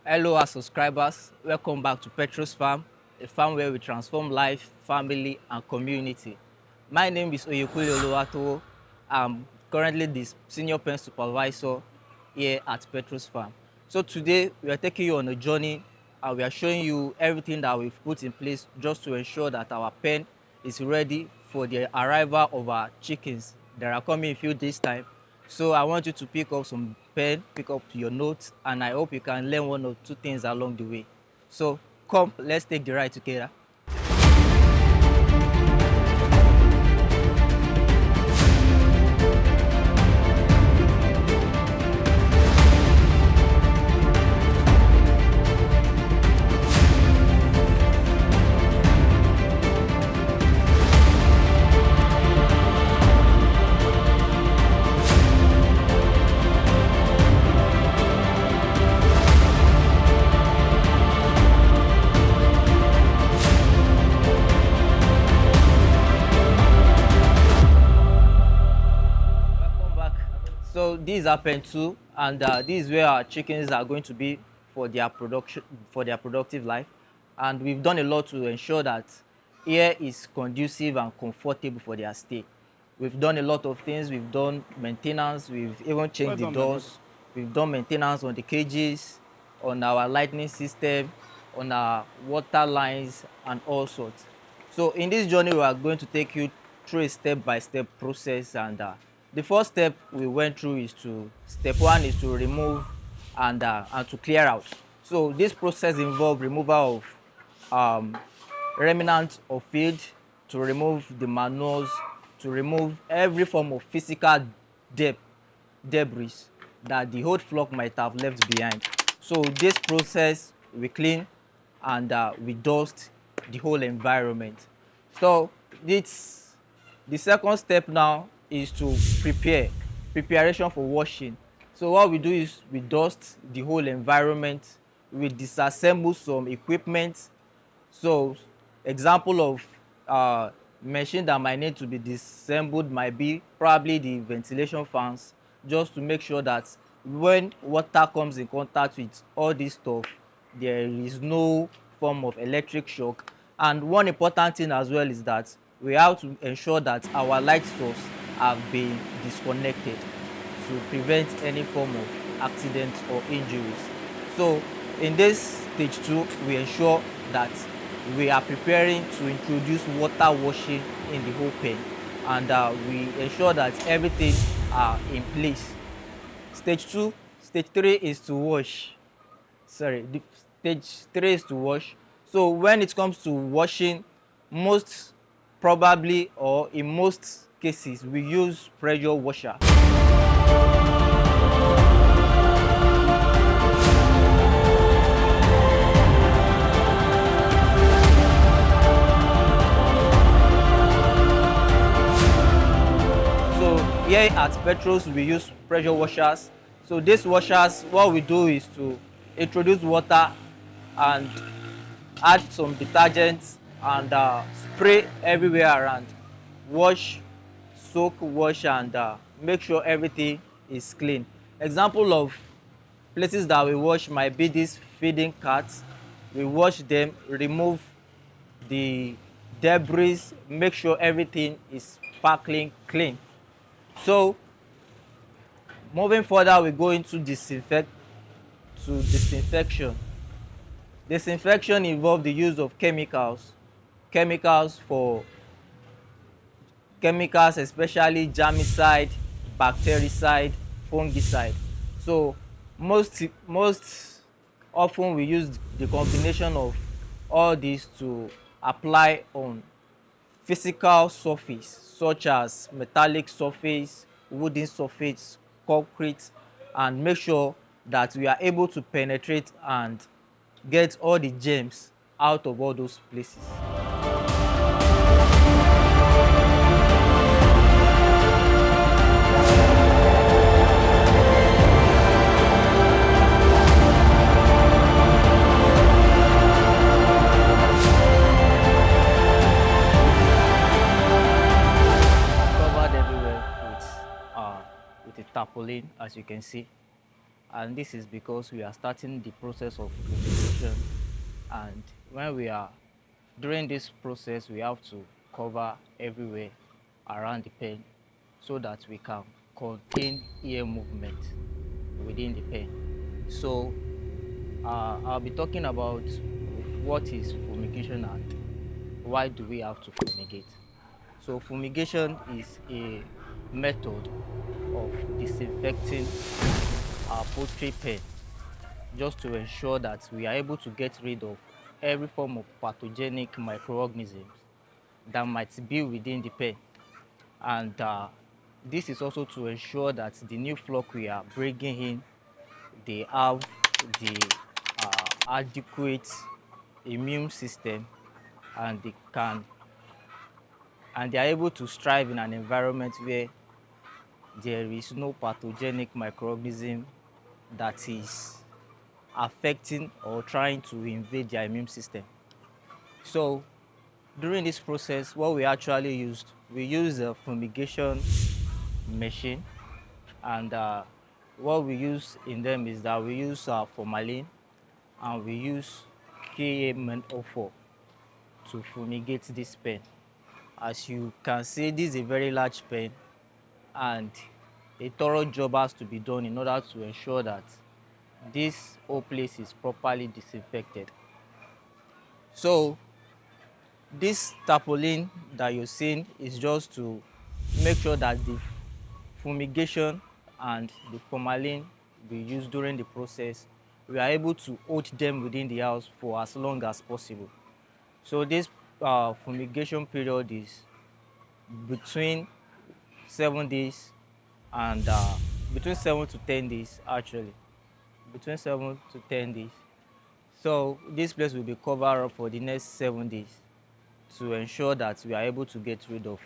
Hello, our subscribers. Welcome back to Petros Farm, a farm where we transform life, family, and community. My name is Oyekule Oluwato. I'm currently the senior pen supervisor here at Petros Farm. So today we are taking you on a journey and we are showing you everything that we've put in place just to ensure that our pen is ready for the arrival of our chickens that are coming in a few days time. So I want you to pick up some pen, pick up your notes, and I hope you can learn one or two things along the way. So come, let's take the ride together. Welcome back. So this is our pen 2, and this is where our chickens are going to be for their production, for their productive life. And we've done a lot to ensure that here is conducive and comfortable for their stay. We've done a lot of things. We've done maintenance. We've even changed the doors. We've done maintenance on the cages, on our lighting system, on our water lines, and all sorts. So in this journey, we are going to take you through a step-by-step process, and the first step we went through is step one is to remove and to clear out. So this process involved removal of remnants of feed, to remove the manures, to remove every form of physical debris that the whole flock might have left behind. So this process we clean and we dust the whole environment. So this the second step now is to preparation for washing. So what we do is we dust the whole environment, we disassemble some equipment. So example of machine that might need to be disassembled might be probably the ventilation fans, just to make sure that when water comes in contact with all this stuff, there is no form of electric shock. And one important thing as well is that we have to ensure that our light source have been disconnected to prevent any form of accidents or injuries. So in this stage 2, we ensure that we are preparing to introduce water washing in the whole pen, and we ensure that everything are in place. Stage 2, stage 3 is to wash. The stage 3 is to wash. So when it comes to washing, most probably or in most cases we use pressure washer. So here at Petros we use pressure washers. So these washers, what we do is to introduce water and add some detergents and spray everywhere around. Wash, soak, wash, and make sure everything is clean. Example of places that we wash might be these feeding carts. We wash them, remove the debris, make sure everything is sparkling clean. So moving further, we go into disinfection. Disinfection involves the use of chemicals especially germicide, bactericide, fungicide. So most often we use the combination of all these to apply on physical surface such as metallic surface, wooden surface, concrete, and make sure that we are able to penetrate and get all the germs out of all those places. Covered everywhere with a tarpaulin, as you can see. and this is because we are starting the process of fumigation. And when we are during this process, we have to cover everywhere around the pen so that we can contain air movement within the pen. So I'll be talking about what is fumigation and why do we have to fumigate. So fumigation is a method of disinfecting our poultry pen just to ensure that we are able to get rid of every form of pathogenic microorganisms that might be within the pen. And this is also to ensure that the new flock we are bringing in, they have the adequate immune system, and they are able to strive in an environment where there is no pathogenic microorganism that is affecting or trying to invade their immune system. So during this process, what we actually used, we used a fumigation machine, and what we use in them is that we use formalin and we use KMNO4 to fumigate this pen. As you can see, this is a very large pen, and a thorough job has to be done in order to ensure that this whole place is properly disinfected. So this tarpaulin that you're seeing is just to make sure that the fumigation and the formalin we use during the process, we are able to hold them within the house for as long as possible. So this fumigation period is between 7 days and between 7 to 10 days actually, between 7 to 10 days. So this place will be covered up for the next 7 days to ensure that we are able to get rid of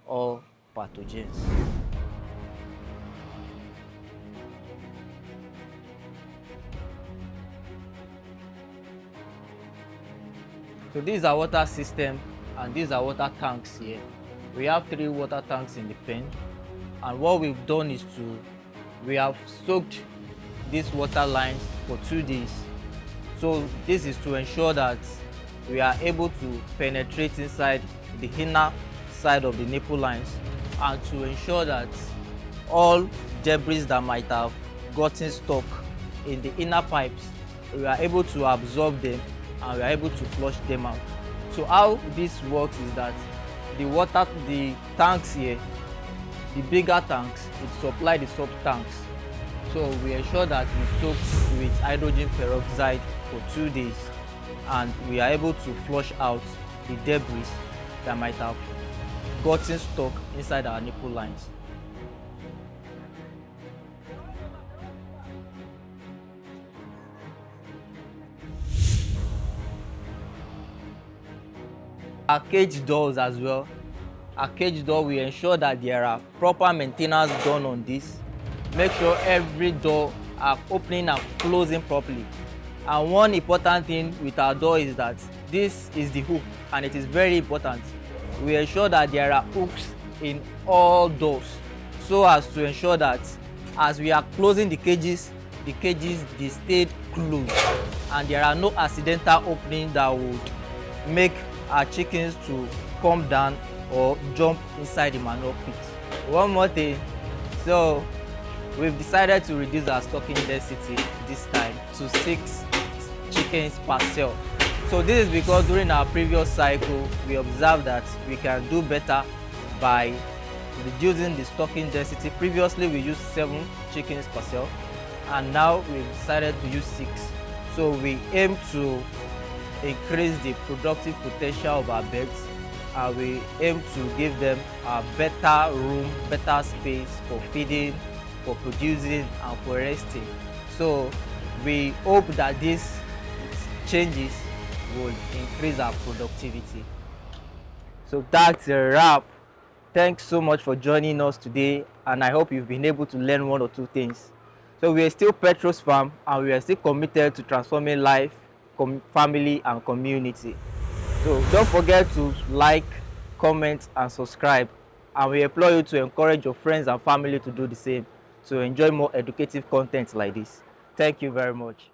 all pathogens. So this is our water system, and these are water tanks here. We have 3 water tanks in the pen, and what we've done is we have soaked these water lines for 2 days. So this is to ensure that we are able to penetrate inside the inner side of the nipple lines, and to ensure that all debris that might have gotten stuck in the inner pipes, we are able to absorb them and we are able to flush them out. So how this works is that the tanks here, the bigger tanks, it supply the sub tanks. So we ensure that we soak with hydrogen peroxide for 2 days, and we are able to flush out the debris that might have gotten stuck inside our nipple lines. Our cage doors as well. Our cage door, we ensure that there are proper maintenance done on this. Make sure every door are opening and closing properly. And one important thing with our door is that this is the hook, and it is very important. We ensure that there are hooks in all doors, so as to ensure that as we are closing the cages they stayed closed, and there are no accidental openings that would make our chickens to come down or jump inside the manure pit. One more thing, so we've decided to reduce our stocking density this time to 6 chickens per cell. So this is because during our previous cycle we observed that we can do better by reducing the stocking density. Previously we used 7 chickens per cell, and now we've decided to use 6. So we aim to increase the productive potential of our birds, and we aim to give them a better room, better space for feeding, for producing, and for resting. So we hope that these changes will increase our productivity. So that's a wrap. Thanks so much for joining us today, and I hope you've been able to learn 1 or 2 things. So we are still Petros Farm, and we are still committed to transforming life, family, and community. So don't forget to like, comment, and subscribe, and we implore you to encourage your friends and family to do the same. to enjoy more educative content like this. Thank you very much.